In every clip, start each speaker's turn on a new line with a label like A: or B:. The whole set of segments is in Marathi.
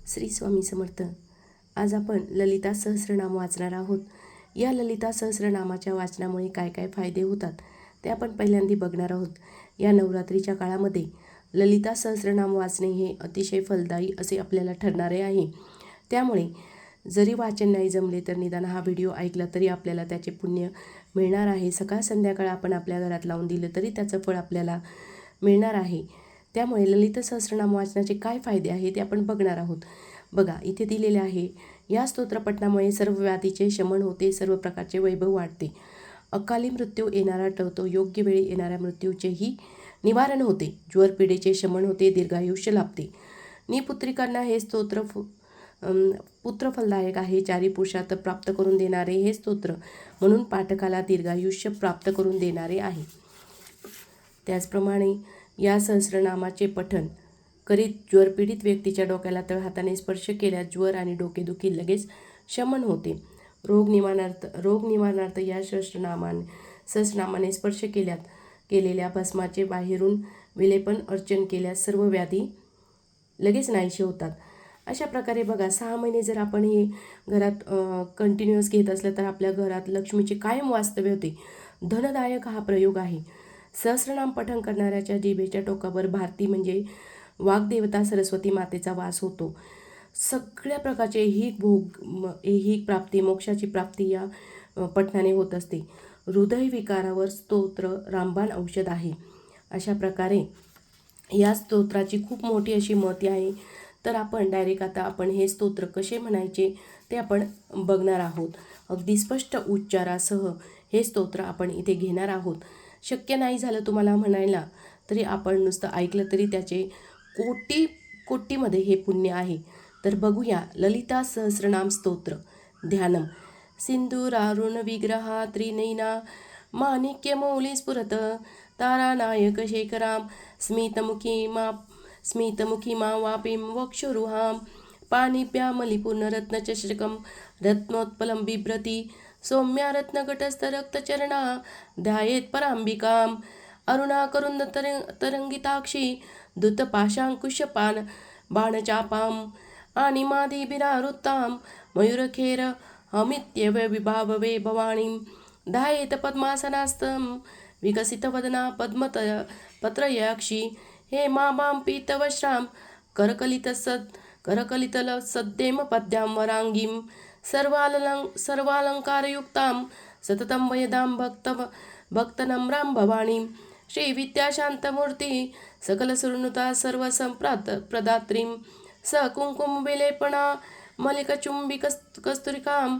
A: श्री स्वामी समर्थ. आज आपण ललिता सहस्रनाम वाचणार आहोत. या ललिता सहस्रनामाच्या वाचनामुळे काय काय फायदे होतात ते आपण पहिल्यांदा बघणार आहोत. या नवरात्रीच्या काळामध्ये ललिता सहस्रनाम वाचणे हे अतिशय फलदायी असे आपल्याला ठरणारे आहे. त्यामुळे जरी वाचन नाही जमले तर निदान हा व्हिडिओ ऐकला तरी आपल्याला त्याचे पुण्य मिळणार आहे. सकाळ संध्याकाळ आपण आपल्या घरात लावून दिलं तरी त्याचं फळ आपल्याला मिळणार आहे. त्यामुळे ललिता सहस्रनाम वाचनाचे काय फायदे आहेत ते आपण बघणार आहोत. बघा, इथे दिलेले आहे, या स्तोत्रपठणामुळे सर्व व्याधीचे शमन होते, सर्व प्रकारचे वैभव वाढते, अकाली मृत्यू येणारा टळतो, योग्य वेळी येणाऱ्या मृत्यूचेही निवारण होते, ज्वरपीडेचे शमन होते, दीर्घायुष्य लाभते. निपुत्रिकांना हे स्तोत्र पुत्रफलदायक आहे. चारी पुरुषार्थ प्राप्त करून देणारे हे स्तोत्र म्हणून पाठकाला दीर्घायुष्य प्राप्त करून देणारे आहे. त्याचप्रमाणे या सहस्रनामाचे पठण करीत ज्वरपीडित व्यक्तीच्या डोक्याला तळहाताने स्पर्श केल्यास ज्वर आणि डोकेदुखी लगेच शमन होते. रोग निवारणार्थ या सहस्रनामाने स्पर्श केलेल्या भस्माचे बाहेरून विलेपन अर्चन केल्यास सर्व व्याधी लगेच नाहीसे होतात. अशा प्रकारे बघा, 6 महिने जर आपण हे घरात कंटिन्युअस घेत असलं तर आपल्या घरात लक्ष्मीचे कायम वास्तव्य होते. धनदायक हा प्रयोग आहे. सहस्रनाम पठण करणाऱ्याच्या जिभेच्या टोकावर भारती म्हणजे वाग्देवता सरस्वती मातेचा वास होतो. सगळ्या प्रकारचे ऐहिक प्राप्ती, मोक्षाची प्राप्ती या पठणाने होत असते. हृदयविकारावर स्तोत्र रामबाण औषध आहे. अशा प्रकारे या स्तोत्राची खूप मोठी अशी महती आहे. तर आपण डायरेक्ट आता आपण हे स्तोत्र कसे म्हणायचे ते आपण बघणार आहोत. अगदी स्पष्ट उच्चारासह हे स्तोत्र आपण इथे घेणार आहोत. शक्य नाही झालं तुम्हाला म्हणायला तरी आपण नुसतं ऐकलं तरी त्याचे कोटीमध्ये हे पुण्य आहे. तर बघूया ललिता सहस्रनाम स्तोत्र. ध्यानम. सिंधुरारुण विग्रहा त्रिनयना माणिक्यमौली स्फुरत तारानायक शेखराम स्मितमुखी मा वापीं वक्षुरुहां पाणिप्यामलिपूर्णरत्नचषकं रत्नोत्पलं बिभ्रती सौम्या रत्नघटस्थरक्तचरणा ध्यायेत् पराम्बिकाम् अरुणाकरुन्द तरंगिताक्षी दूतपाशाङ्कुशपान बाणचापाम् आणिमादिभिरारुत्तां मयूरखेर हमित्यविभाववे भवानीं ध्यायेत् पद्मासनास्तं विकसितवदना पत्रयाक्षी हेमाभां पीतवस्त्रां करकलितलसद्देम पद्यां वराङ्गीं सर्वालङ्कारयुक्तां सततं वयदां भक्तनम्रां भवानीं श्रीविद्याशान्तमूर्ति सकलसुरनुता सर्वसंप्रदात्रीं सकुङ्कुमविलेपना मलिकचुम्बिकस्तुरिकां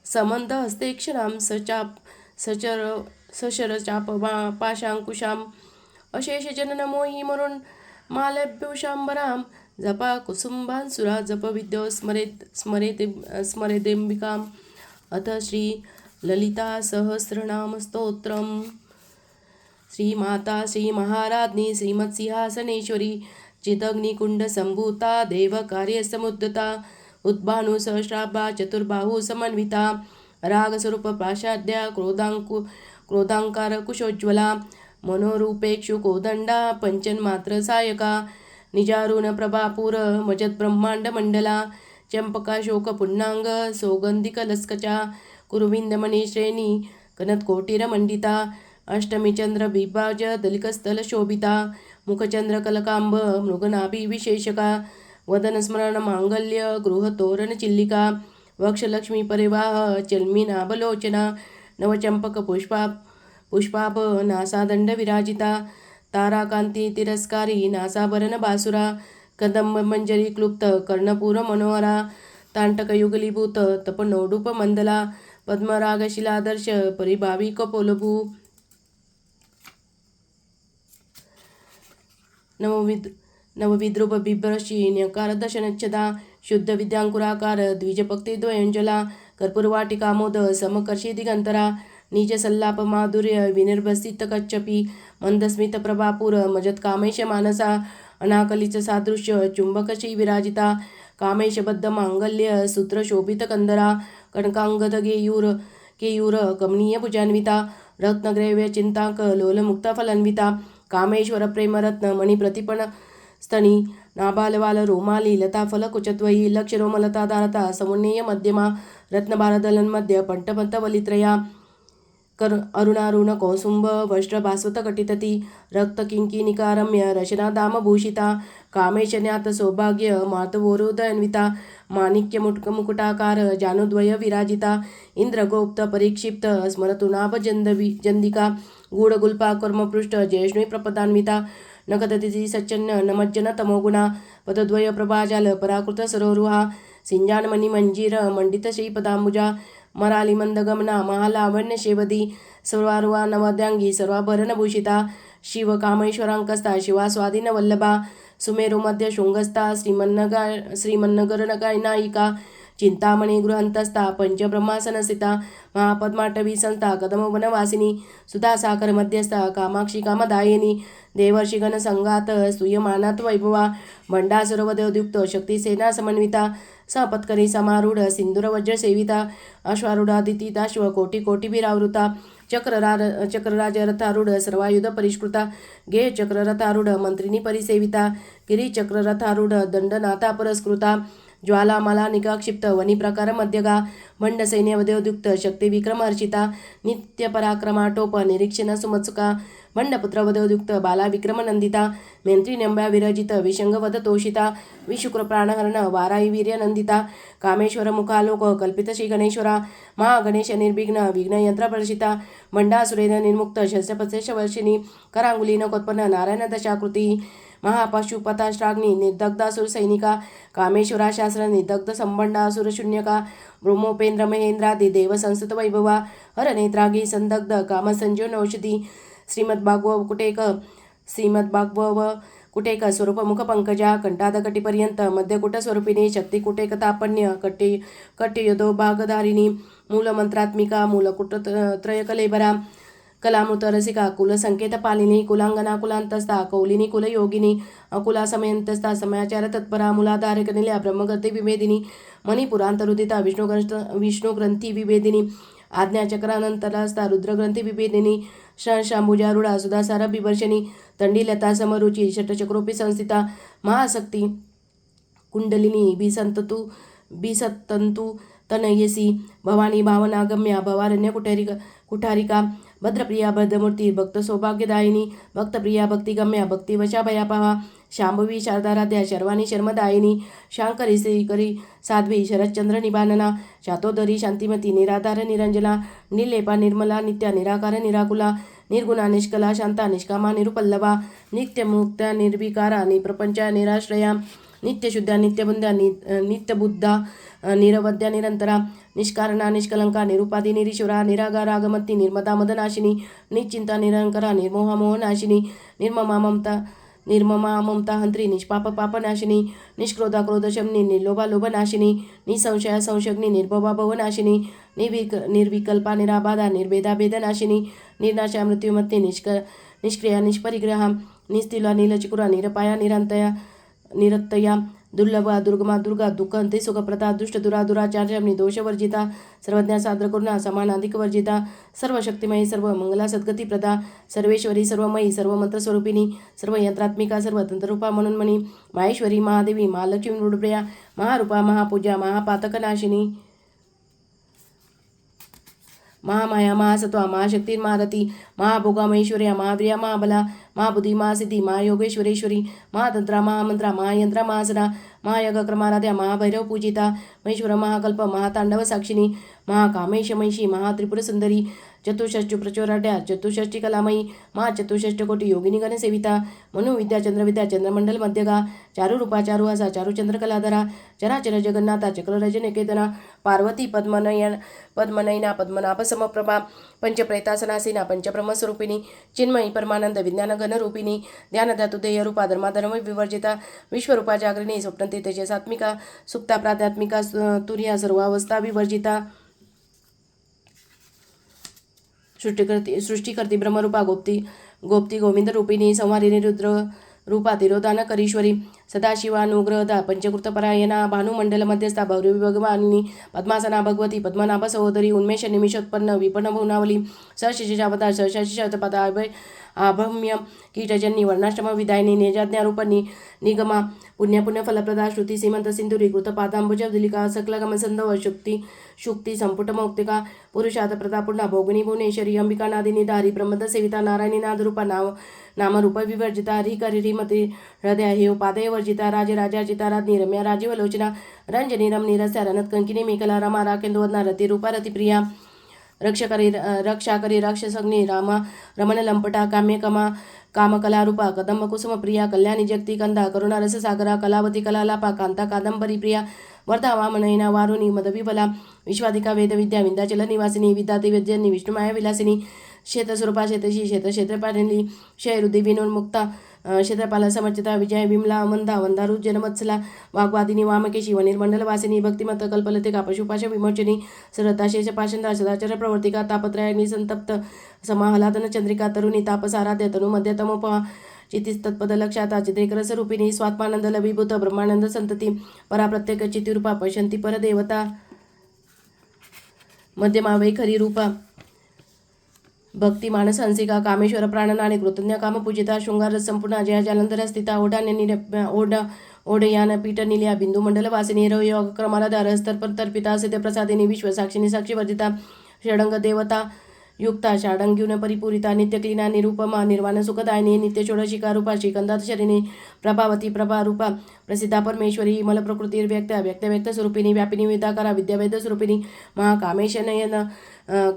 A: समन्दहस्तेक्षणां सचरचाप पाशाङ्कुशाम् अशेषजननमोहि मरुन् मालभ्यूषाम्बरां जपा कुसुम्बांसुरा जपविद्यो स्मरेदेम्बिकाम्. अथ श्री ललिता सहस्रनाम स्तोत्रम्. श्रीमाता श्रीमहाराज्ञी श्रीमत्सिंहासनेश्वरी चिदग्निकुण्डसम्भूता देवकार्यसमुद्धता उद्भानुसहस्राभा चतुर्बाहु समन्विता रागस्वरूपप्राशाढ्या क्रोधाङ्कारकुशोज्ज्वला मनोरूपेक्षुकोदण्डा पञ्चन्मात्र सायका निजारुण प्रभापूर मजद्ब्रह्माण्डमण्डला चम्पकाशोकपुन्नाङ्ग सौगन्धिकलस्कचा कुरुविन्दमणिश्रेणी कनत्कोटिरमण्डिता अष्टमीचन्द्रबिभाज दलिकस्थलशोभिता मुखचन्द्रकलकाम्ब मृगनाभिविशेषका वदनस्मरणमाङ्गल्य गृहतोरणचिल्लिका वक्षलक्ष्मीपरिवाह चल्मीनाभलोचना नवचम्पकपुष्पाभ नासादण्डविराजिता ताराकान्ति तिरस्कारी नासाभरणबासुरा कदम्बमञ्जरी क्लुप्त कर्णपूरमनोहरा ताण्टकयुगलीभूत तपनोडुपमण्डला पद्मरागशिलादर्श परिभाविकपोलभू नवविद्रुपबिभ्रशी न्यकारदशनच्छदा शुद्धविद्यांकुराकार द्विजपक्तिद्वयोज्ज्वला कर्पूरवाटिकामोद समकर्षी दिगंतरा नीचसल्लाप माधुर्य विनिर्भसितकच्छपी मंदस्मितप्रभापूर मजत्कामेश मानसा अनाकलित सादृश्य चुंबकशी विराजिता कामेशबद्ध मांगल्य सूत्रशोभितकंदरा केयूर कमनीय भुजान्विता रत्नग्रैव्य चिंताक लोलमुक्तफलान्विता कामेश्वर प्रेमरत्न मणिप्रतिपण स्तनी नाबालवाल रोमाली लता फलकुचद्वयी लक्षरोमलताधारता समुन्नेय मध्यमा रत्नभारदलन्मध्य पंटपंतवलित्रया कर अरुणारुण कौसुंभ वस्त्र भास्वतकटितती रक्तकिङ्किणिकारम्य रशनादामभूषिता कामेशन्यात सौभाग्य मातवोरोदयन्विता माणिक्यमुकुटाकार जानुद्वय विराजिता इंद्रगोप्त परीक्षिप्त स्मरतु जंदिका गूढगुल्पा कर्मपृष्ठ जयष्णी प्रपदान्विता नखदतिथि सच्चन्न नमज्जन तमोगुणा पदद्वय प्रभाजाल पराकृत सरोरुहा सिंजानमणि मंजीर मंडित श्रीपदाम्बुजा मराली मंदगमना महालावण्य शेवदी सर्वारुवा नवद्यांगी सर्वाभरणभूषिता शिव कामेश्वरांकस्ता शिवा स्वाधीन वल्लभा सुमेरु मध्य शृंगस्था श्रीमन्नगर नायिका चिंतामणी गृहंतस्था पंचब्रह्मासनस्थिता महापद्माटवी संस्था कदमवनवासिनी सुधासाकर मध्यस्था कामाक्षी कामदायिनी देवर्षिगण संघात स्तूयमानात वैभवा भंडासुरवद्युक्त शक्तिसेना समन्विता सपत्करी समारूढ सिंदूर वज्र सेविता अश्वारूढादितीताश्व कोटी कोटिभिरावृता चक्रराज रथारूढ सर्वायुध परिष्कृता गे चक्ररथारूढ मंत्रिनी परिसेविता गिरिचक्ररथारूढ दंडनाथा पुरस्कृता ज्वालामाला निकाक्षिप्त वनी प्रकार मध्यगा भंड सैन्यवद्योद्युक्त शक्ती विक्रम हर्षिता नित्य पराक्रमाटोप निरीक्षण सुमत्सुका भंडपुत्र वद्योद्युक्त बाला विक्रम नंदिता मेंत्री नंब्या विरजित विशंगवद तोषिता विशुक्र प्राणहरण वाराई वीर्य नंदिता कामेश्वर मुखालोक कल्पित श्री गणेश्वरा महागणेश निर्विघ्न विघ्नयंत्र प्रर्षिता भंडासुरेन निर्मुक्त शस्त्रपशेष वर्षिणी करांगुली नकोत्पन्न नारायण दशाकृती महापशुपताष्ट्राग्नी निर्दग्धासुर सैनिका कामेश्वरा शास्त्र निर्दग्ध संबंडासुर शून्यका ब्रह्मोपेंद्र महेंद्रादि देव संस्कृत वैभवा हर नेत्रागी संदग्ध कामसंजीवन औषधी श्रीमद्भागव कुटेक स्वरूप मुख पंकजा कंठाद कटिपर्यंत मध्यकुट स्वरूपिणी शक्ती कुटेक तापण्य कट्टयुधो भागधारिणी मूलमंत्रात्मिका मूलकुट त्रयकलेबरा कलामृत रसिका कुल संकेत पालिनी कुलांगना कुलांतस्था कौलिनी कुलयोगिनी अकुला समयंतस्था समयाचार तत्परा मूलाधारक निल्या ब्रह्मगर्ती विभेदिनी मणिपुरांतरुदिता विष्णुग्रंथी विभेदिनी आज्ञाचक्रानंतरस्था रुद्रग्रंथी विभेदिनी शांबुजारूढा सुधासार बिभर्षणी तंडीलता समरुची षटचक्रोपी संस्थिता महाशक्ती कुंडलिनी बिसत्तंतु तनयसी भवानी भावनागम्या भवारण्य कुठारिका भद्रप्रिया भद्रमूर्ती भक्त सौभाग्यदायिनी भक्तप्रिया भक्तिगम्या भक्तिवशा भयापहा शांभवी शारदाराध्या शर्वाणी शर्मदायिनी शांकरी श्रीकरी साध्वी शरच्चंद्र निबानना शातोदरी शांतिमती निराधार निरंजना निर्लेपा निर्मला नित्या निराकार निराकुला निर्गुणा निष्कला शांता निष्कामा निरुपल्लवा नित्यमुक्त्या निर्विकारा निप्रपंचा निराश्रया नित्यशुद्धा नित्यबुद्धा नित्यबुद्धा निरवद्या निरंतरा निष्कारणा निष्कलंका निरुपाधी निरीश्वरा निरागारागमती निर्मदा मदनाशिनी निश्चिंता निरंकरा निर्मोहमोहनाशिनी निर्ममा ममता हंत्री निष्पाप पापनाशिनी निष्क्रोधा क्रोधशमनी निर्लोभा लोभनाशिनी निसंशया संशग्नी निर्भवा भवनाशिनी निर्विकल्पा निराबाधा निर्भेदा भेदनाशिनी निर्नाशा मृत्युमत्ती निष्क्रिया निष्परिग्रहा निस्तिला नीलचिकुरा निरपाया निरत्तया दुर्लभा दुर्गमा दुर्गा दुःखंते सुखप्रदा दुष्ट दुराचार्यमनी दोषवर्जिता सर्वज्ञा साद्र करुणा समानाधिक वर्जिता सर्वशक्तिमयी सर्व मंगला सद्गतीप्रदा सर्वेश्वरी सर्वमयी सर्व मंत्रस्वरूपिणी सर्व यंत्रात्मिका सर्व तंत्ररूपा म्हणून माहेश्वरी महादेवी महालक्ष्मी मृडप्रिया महारूपा महापूजा महापातकनाशिनी महामाया महासत्वा महाशक्ती महारती महाभोगा महेश्वर्या महावीर्या महाबला महाबुद्धी महासिद्धी महायोगेश्वरेश्वरी महातंत्रा महामंत्रा महायंत्रा महासना महायोग क्रमाराध्या महाभैरव पूजिता महेश्वर महाकल्प महातांडव साक्षिणी महाकामेश महिषी महात्रिपुर सुंदरी चतुष्षष्टि प्रचोराढ्या चतुष्षष्टि कलामयी महाचतुष्षष्टकोटी योगिनी गणसेविता मनुविद्या चंद्रविद्या चंद्रमंडल मध्यगा चारुरूपा चारुहासा चारुचंद्र कलाधरा चराचर जगन्नाथा चक्ररज निकेतना पार्वती पद्मनयना पद्मनाभ समप्रभा पंचप्रेतासनासीना पंचब्रह्मस्वरूपिणी चिन्मयी परमानंद विज्ञान घनरूपिणी ध्यानधातुदेय रूपा धर्माधर्म विवर्जिता विश्वरूपा जागरिणी स्वप्नतीतेज सात्मिका सुप्ता प्राध्यात्मिका तुर्या सर्वावस्था विवर्जिता सृष्टिकर्ती ब्रह्मरूपा गोप्ती गोविंद रूपिणी संहारिणी रुद्र रूपा तिरोधान करीश्वरी सदाशिवानुग्रहदा पंचकृतपरायणा भानुमंडल मध्यस्था भैरवी भगवानी पद्मासना भगवती पद्मनाभ सहोदरी उन्मेष निमिषोत्पन्न विपन्न भुवनावली सहशिषावतार सहशिषपदा आभम्य कीटजन्य वर्णाश्रम विदायिनी निजाज्ञारूपणी निगमा पुण्य पुण्य फलप्रदा श्रुती सीमंत सिंधुरी कृत पादांबुज दिलिका सकलगम संधव शुक्ती संपुट मौक्तिका पुरुषात प्रदा पुन्हा भोगिनी भुवनेश्वरी अंबिका नादिनी दारी ब्रह्मद सेविता नारायणी नादरूपा नामरूप विवर्जिता हरिकरी मती हृदय हे उपादय वर्जिता राजराजाजिता राज्ञी रम्या राजीवलोचना रंजनी रमणी रस्या रणत कंकिनी मेकला रमा राकेंद्रवदना रती रूपा रतिप्रिया रक्षा करी राक्षसग्नी रामा रमण लंपटा काम्य कामकला रूपा कदंब कुसुम प्रिया कल्याणी जगती कंदा करुणा रस सागरा कलावती कलालापा कांता कादंबरी प्रिया वर्धा वामनयना वारुणी मदविबला विश्वाधिका वेद विद्या विंध्याचल निवासिनी विद्याती विद्यनी विष्णुमाया विलासिनी शेतस्वरूपा शेतशी क्षेत्रपालिनी क्षयरुद्धी विनोन्मुक्ता क्षेत्रपाला समर्चिता विजय विमला वंदा वंदारू जनमत्सला वाग्वादिनी वामकेशी वनिर्मंडल वासिनी भक्तिमत कल्पलतिका पशुपाश विमोचनी सरता शेष पाषंदा सदाचर प्रवर्तिका तापत्रयाग्नि संतप्त समाहलादन चंद्रिका तरुणी तापसाराध्य तनु मध्यतमोपा चितिस्तत्पद लक्षाता चित्रेकर स्वरूपिणी स्वात्मानंद लविभूत ब्रह्मानंद संतती परा प्रत्येक चितिरूपा पश्यंती परदेवता मध्यमा वैखरी रूपा भक्ती मानस हंसिका कामेश्वर प्राणनाने कृतज्ञ कामपूजिता शृंगार संपूर्ण जया जालंधर स्थिता ओढयान पीठ निल्या बिंदू मंडल वासिनी योग क्रमाला दारस्तर तर्पिता सिद्ध प्रसादिनी विश्वसाक्षिणी साक्षीवर्जिता षडंग देवता युक्ता षाडंग्युन परिपूरिता नित्यक्लीना निरूपमा निर्वाण सुखदायिनी नित्य षोडशिका रूपा श्रीकंदात शरिणी प्रभावती प्रभा रूपा प्रसिद्धा परमेश्वरी मल प्रकृती व्यक्त स्वरूपिणी व्यापिनी विदाकारा विद्यावेद स्वरूपिणी महाकामेश नयन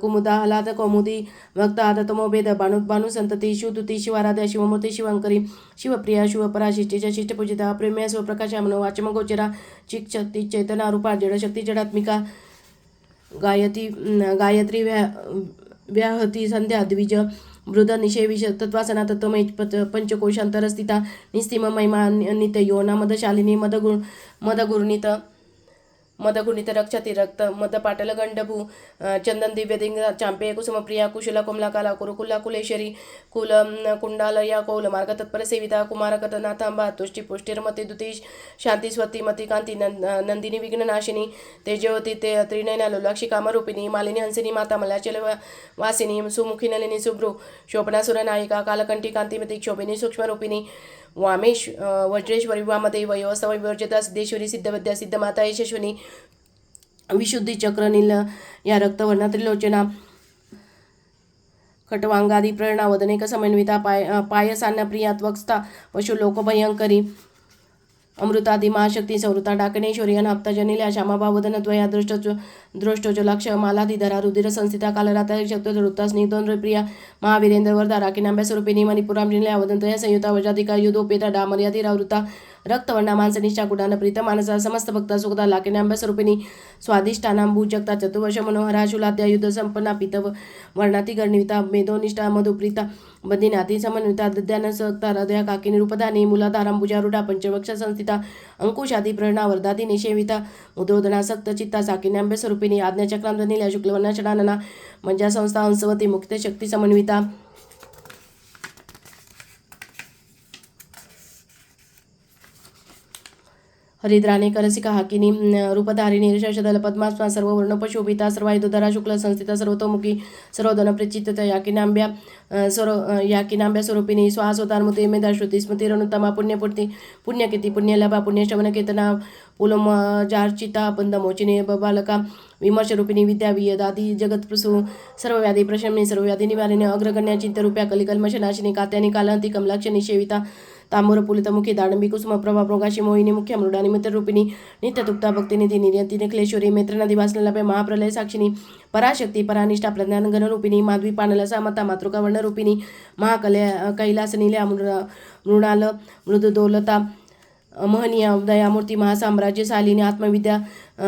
A: कुमुदा हलाद कौमुदी भक्ता तमोभेद बाणु संतती शिवदुती शिवाराध्या शिवमूर्ती शिवंकरी शिवप्रिया शिवपरा शिष्टीच्या शिष्टपूजिता प्रेम्या स्वप्रकाशा मनोवाचम गोचरा चिकशक्ती चैतना रूपा जडशक्ती जडात्मिका गायत्री व्याहती संध्या द्विज मृद निषेविष तत्वासना तत्वमय पंचकोशांतरस्थिता निस्तिम महिमा नित्य योना मदशालिनी मदगुरुनित रक्षती रक्त मदपाटल गंडभू चंदन दिव्यदिंग चांपे कुसुम प्रिया कुशला कोमला काला कुरुकुल्ला कुलेश्वरी कुल कुंडाल या कौल मार्ग तत्पर सेविता कुमारकट नाथांबा तुष्टी पुष्टिरमती दुतीश शांती स्वती मती कांती नंदिनी विघ्ननाशिनी तेजवती ते त्रिनयना लोलाक्षी कामरूपिणी मालिनी हंसिनी माता मलाचल वासिनी सुमुखी नलिनी सुभ्रू शोभनासुर नायिका कालकंठी कांतिमती क्षोभिनी सूक्ष्मरूपिणी वामेश वज्रेश्वरी वामदेव व्यवस्था विवर्जिता सिद्धेश्वरी सिद्धविद्या सिद्धमाता यशस्विनी विशुद्धी चक्र नील या रक्तवर्णा त्रिलोचना खटवांगादी प्रेरणा वदनेक समन्विता पायसान्न प्रिया त्वक्स्ता पशुलोकभयंकरी अमृतादि महाशक्ती संवृता डाकणेश्वरी अनाप्ता जनिल्या श्यामाभावदन द्वया दृष्टोजलाक्ष मालाधिधरा रुधिर संस्थिता कालराता शक्तरुता स्निग्धोन प्रिया महावीरेंद्र वर्धा राखीनांब्या स्वरूपिणी मणिपुराम जिल्ह्या वदंतया संयुता वजाधिका युधोपेता डामर्याधिरावृता रक्तवर्णा मानसनिष्ठा गुडान प्रीत मानसा समस्त भक्ता सुखदा लाकिनांब्या स्वरूपिणी स्वादिष्टानांबू जगता चतुर्वश मनोहरा शुलाद्या युद्ध संपन्ना पितव वर्णाती गणिता मेधोनिष्ठा मधुप्रीता बंदिनाती समन्विता दद्यान सकता हृदया काकिनी रूपदानी मूलाधारांबुजारूढा पंचवक्ष संस्थिता अंकुशादी प्रेरणा वर्धाती निषेविता मुद्रोदना सक्त चित्ता साकिन्याम्ब्य स्वरूपिणी आज्ञाचक्रांत नील्या शुक्लवर्णा षडानना मंजा संस्था हंसवती मुक्त शक्ती समन्विता हरिद्राने करसिका हाकिनी रूपधारिणी शशदल पद्मास्मा सर्व वर्णोपशोभिता सर्वायुधरा शुक्ल संस्थिता सर्वतोमुखी सर्वधन प्रचित याकिनांब्या स्वरूपिणी स्वासोदारमुते मेधा श्रुती स्मृतिरनुत्तमा पुण्यकीर्ती पुण्यलभा पुण्यश्रवण कीर्तना पुलम जार्चिता बंधमोचिने बबालका विमर्शरूपिणी विद्या वियदादी जगत्प्रसू सर्वव्याधी प्रशमनी सर्वव्याधी निवारिणी अग्रगण्या चिंतरूप्या कलिकल्मशनाशिनी कात्यानी कालांती कमलाक्षणी सेविता तांबूरपुलितमुखी दाडंबी कुसुम प्रभा प्रोगाशी मोहिनी मुख्य मृडानी मित्ररूपिणी नित्यतुक्ता भक्तिनिधी निर्यंती क्लेश्वरी मैत्रनदी वासनलभ्य महाप्रलय साक्षिणी पराशक्ती परानिष्ठा प्रज्ञान घनरूपिणी माधवी पानलसा मता मातृका वर्णरूपिणी महाकल्या कैलास निल्या मृणाल मृदुदोलता महनीय दयामूर्ती महासाम्राज्य शालिनी आत्मविद्या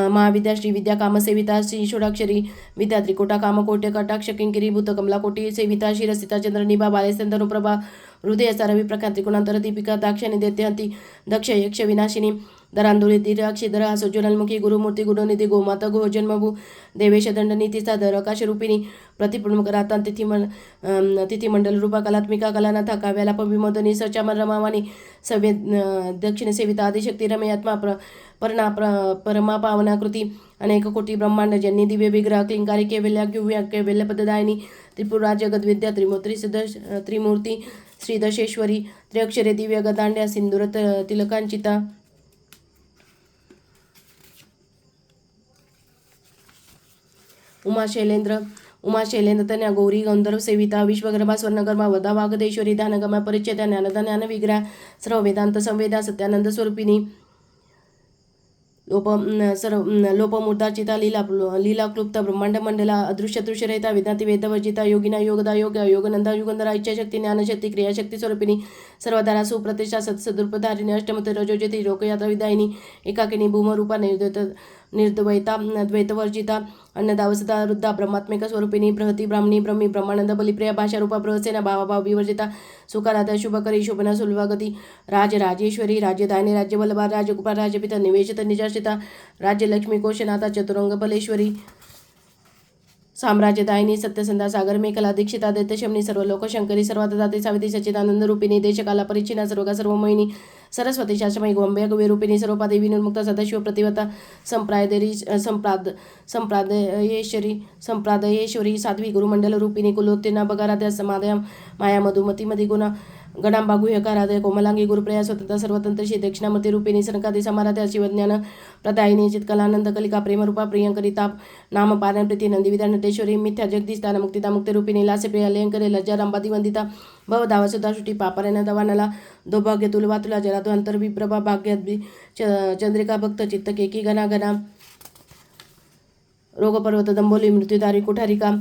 A: महाविद्या श्री विद्या कामसेविता श्री षोडाक्षरी विद्या त्रिकोटा कामकोट्य कटाक्ष किंकिरी भूत कमलाकोटी सेविता शिरसिता चंद्रनिभा बालेस्तनुप्रभा हृदय रवी प्रकांत त्रिकोणांतर दीपिका दाक्षाणी देत्यंती दक्ष यक्ष विनाशिनी दरांदोली दिराक्षिधर सोज्वलमुखी गुरुमूर्ती गुरुनिधी गोमाता गो जन्मभू देवेश दंडनीतीचा दर आकाशरूपिणी प्रतिपुणमकराता तिथिमंडल रूपा कलात्मिका कलानाथा काव्याला विमोदनी सचामन रमावाणी सव्य दक्षिण सेविता आदिशक्ती रमयात्मा परमा पावनाकृती अनेक कोटी ब्रह्मांड जन्नी दिव्य विग्रह क्लिंकारी केवल्या गुव्या केवल्य पददायिनी त्रिपुरा जगद्विद्या त्रिमूर्ती श्रीदशेश्वरी त्र्यक्षरे दिव्य गदांड्या सिंदूर तिलकांचिता उमा शैलेंद्र तन्या गौरी गंधर्व सेविता विश्वगर्भा स्वर्णगर्भा वदा वागदेश्वरी ध्यानगमा परिचय ज्ञान विग्रह सर्व वेदांत संवेदा सत्यानंद स्वरूपिणी लोपमूर्धाचिता लीला क्लुप्त ब्रह्मांड मंडला अदृश्य दृश्यरहिता वेदांती वेदवर्जिता योगिना योगदा योग योगनंदा युगंधरा इच्छाशक्ती ज्ञानशक्ती क्रियाशक्ती स्वरूपिणी सर्वधारा सुप्रतिष्ठा सत्सदुर्पधारिणी अष्टमती रजोज्योती लोकयात्रा विदायिनी एकाकिनी भूमरूपा निर्द्वैता द्वैतवर्जिता अन्नदावसदा रुद्धा ब्रह्मात्मिक स्वरूपिणी बृहती ब्राह्मणी ब्रह्मी ब्रह्मानंद बलिप्रिया भाषारूपा बृहसेना भावाभाव विवर्जिता सुखाराध्या शुभकरी शोभना सुलभागती राजराजेश्वरी राज्यदायिनी राज्यवल्लभा राजगोपाल राजपिता निवेशित निजाश्रिता राज्यलक्ष्मी कोशनाथा चतुरंग बलेश्वरी साम्राज्यदायिनी सत्यसंधा सागर मेखला दीक्षिता दैत्यशमनी सर्व लोकशंकरी सर्वातदाते सावित्री सच्चिदानंद रूपिणी देशकाला परिचिना सर्वगा सर्वमयिनी सरस्वती शास्त्रमयी गोंब्या गौरूपिणी सर्वपादेवी निर्मुक्त सदाशिव प्रतिवता संप्रादयेश्वरी साध्वी गुरुमंडल रूपिणी कुलोत्तीर्णा बगाराध्या समाध्या माया मधुमती मधिगुणा गणांबा गुह्यकाराध्य कोमलांगी गुरुप्रया स्वतंत्र सर्वतंत्र श्री दक्षिणामूर्ती रूपिणी सनकादी समाराध्या शिवज्ञान प्रदायिनी चित्कलानंद कलिका प्रेमरूपा प्रियंकरी ताप नाम पारण प्रीती नंदिविदा नटेश्वरी मिथ्या जगदीश मुक्तिदा मुक्ती रूपिणी लासे प्रिया लयंकरे लज्जा रांबादी वंदिता भव दावा सुधा शुटी पापरेन दवानला दौभाग्य तुलवा तुला जराध्वांतर विप्रभा भाग्य चंद्रिका भक्त चित्त केकी गणा गणा रोगपर्वत दंबोली मृत्युदारी कुठारिका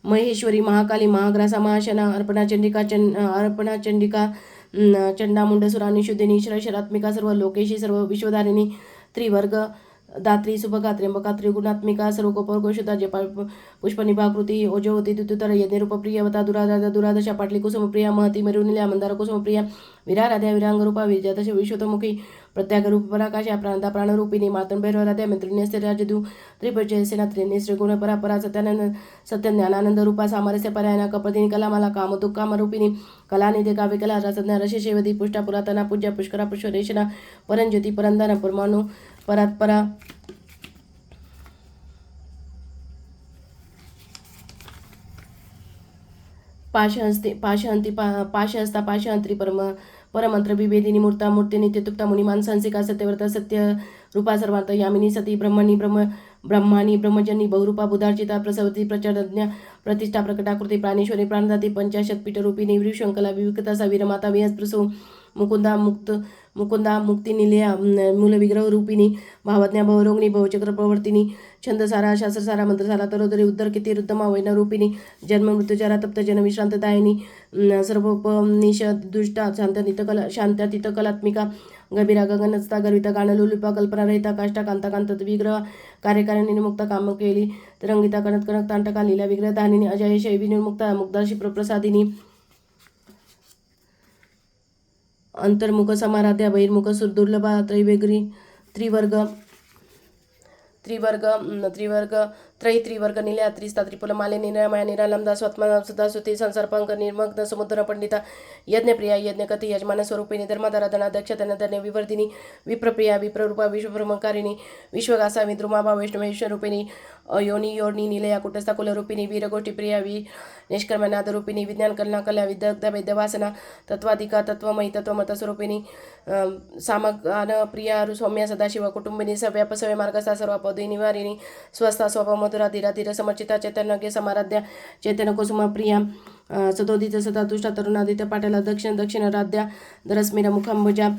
A: महेश्वरी महाकाली महाग्रासा महाशना अर्पणा चंडिका चंडामुंडसुरा निषुद्धिनी शरात्मिका सर्व लोकेशी सर्व विश्वधारिणी त्रिवर्ग दात्री सुभगा त्र्यंबका त्रिगुणात्मिका सर्वकोपरगोषुता जपा पुष्पनिभाकृती ओजवती द्युतुतर यज्ञरूपप्रियवता दुरादशा पाटली कुसुमप्रिया महती मरुनिल्या मंदार कुसुमप्रिया विराराध्या विरांगरूपा विजयादश विश्वतमुखी प्रत्यागरूप पराकाशा प्रांता प्राणरूपिणी मातन भैरवराध्या मैत्रिण्यस्ते राजदू त्रिपजय सेना त्रिणी श्रीगुण परापरा सत्यज्ञानानंद रूपा सामरस्य परायणा कपदिनी कलामाला कामदुःख कामरूपिणी कलानिधे काव्यकला रसज्ञा रशेवदी पुष्टा पुरातना पूज्या पुष्करा पुष्परेशना परंज्योती परंदन परमाणु परात्परा पाशहस्ता पाशहंत्री परमंत्र विभेदिनी मूर्ता मूर्ती नित्यतुप्ता मुनिमान संसिका सत्यव्रता सत्य रूपा सर्वार्थ यामिनी सती ब्रह्माणी ब्रह्मजनी बहुरूपा बुधार्चिता प्रसवती प्रचरज्ञा प्रतिष्ठा प्रकटाकृती प्राणेश्वरी प्राणदाती पंचाशत पीठरूपिणी विवशंकला विविकता सवीरमाता विहस्पृसो मुकुंदा मुक्तिनिलया मूलविग्रह रूपिणी भावज्ञा भवरोगिणी भवचक्र प्रवर्तिनी छंदसारा शास्त्रसारा मंत्रसारा तरोदरी उद्धर किती रुद्दमा वैनरूपिणी जन्म मृत्युचारा तप्त जन विश्रांतदायिनी सर्वोपनिष दुष्टा शांत्यातीत कलात्मिका गंभीरा गगनस्था गर्विता गानलुलिपा कल्पनारहिता काष्टा कांता विग्रह कार्यकारिणी निर्मुक्ता काम केली तरंगिता कनक कनक तांटका लीला विग्रह दानिनी अजय शैवी निर्मुक्ता मुक्ता शिप्रप्रसादिनी अंतर्मुख समाराध्या बहिर्मुख सुरदुर्लभा त्रिवर्ग निलया त्रिस्ता त्रिपुलमाले निरमया निरालंबदा स्वत्मा सुधा सुती संसर्पंक निर्मग्न समुद्र पंडिता यज्ञप्रिया यज्ञकती यजमान स्वरूपिणी धर्माधारा धनाध्यक्ष धनधन्य विवर्धिनी विप्रप्रिया विप्ररूपा विश्वब्रह्मकारिणी विश्वगासा विद्रुमाभा वैष्णवेश्वरूपिणी योनी निलया कुटस्था कुलरूपिणी वीरगोष्ठी प्रिया निष्कर्मनादरूपिणी विज्ञान कलना कल्या विदग्धा वैद्यवासना तत्वाधिका तत्वमयी तत्वमत स्वरूपिणी सामगान प्रिया सौम्या सदाशिव कुटुंबिनी सव्याप सव्य मार्गस्था सर्व पदवी निवारिणी स्वस्था स्वभाव मधुरा धीरा धीर समर्चिता चैतन्य समाराध्या चैतन्य कुसुम प्रिया सदोदित सदा तुष्टा तरुणादित्य पाटला दक्षिण राध्या दरस्मिरा मुखांबुजा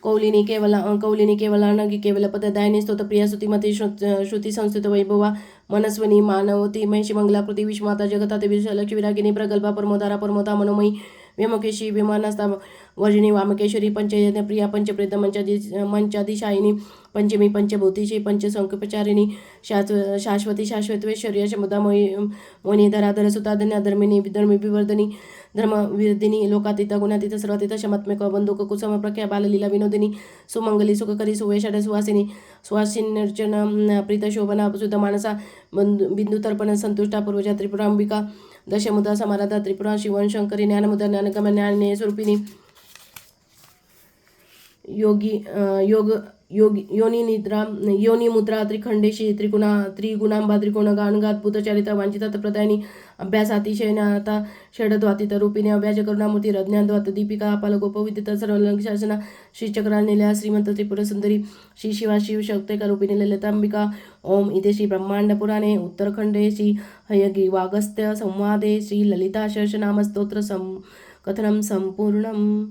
A: कौलिनी केवल अनगी केवल पददायिनी स्तोत्रप्रिया स्तुतिमती श्रुती संस्कृत वैभवा मनस्विनी मानवती महिषी मंगलाकृती विश्वमाता जगता देवी लक्ष्मी विरागिनी प्रगल्भा परमोदारा परमोदा मनोमयी व्यमकेशी विमानस्था वर्जिनी वामकेश्वरी पंचयज्ञ प्रिया पंचप्रेत मंचादिशायिनी पंचमी पंचभूतिशी पंचसंकपचारिणी शाश्वती शाश्वतेश्वर्य शमुदा मोहिनी धराधर सुताधन्या धर्मिणी धर्मी विवर्धनी धर्मविर्धिनी लोकातीत गुणातीत सर्वातीत शमात्मक बंधुक कुसुम प्रख्या बाललीला विनोदिनी सुमंगली सुखकरी सुवेषाढ सुवासिनी सुवासिन्यर्चन प्रीतशोभना सुध मानसा बिंदुतर्पण संतुष्टा पूर्वजा त्रिपुरांबिका दशमुदा समाराधा त्रिपुरा शिवन शंकरी ज्ञानमुदा ज्ञानगम ज्ञान स्वरूपिणी योगी योग योग योनिनिद्रा योनिमुद्रा त्रिखंडेशी त्रिगुणांबा त्रिकोणगानगाद्भुतचारिता वांछितात प्रदायिनी अभ्यासातिशयनाता षडद्वातित रूपिणी अभ्याज करुणामूर्ती रज्ञाद्वात दीपिका अपालगोपविदित सर्वलंघशासना श्रीचक्राल निलया श्रीमंत त्रिपुरसुंदरी श्री शिवा शिवशक्तिका रूपिणी ललितांबिका ओम इति श्री ब्रह्मांडपुराणे उत्तरखंडे श्री हयग्रीवागस्त्य संवादे श्री ललिता सहस्रनाम स्तोत्र कथनं संपूर्णम्।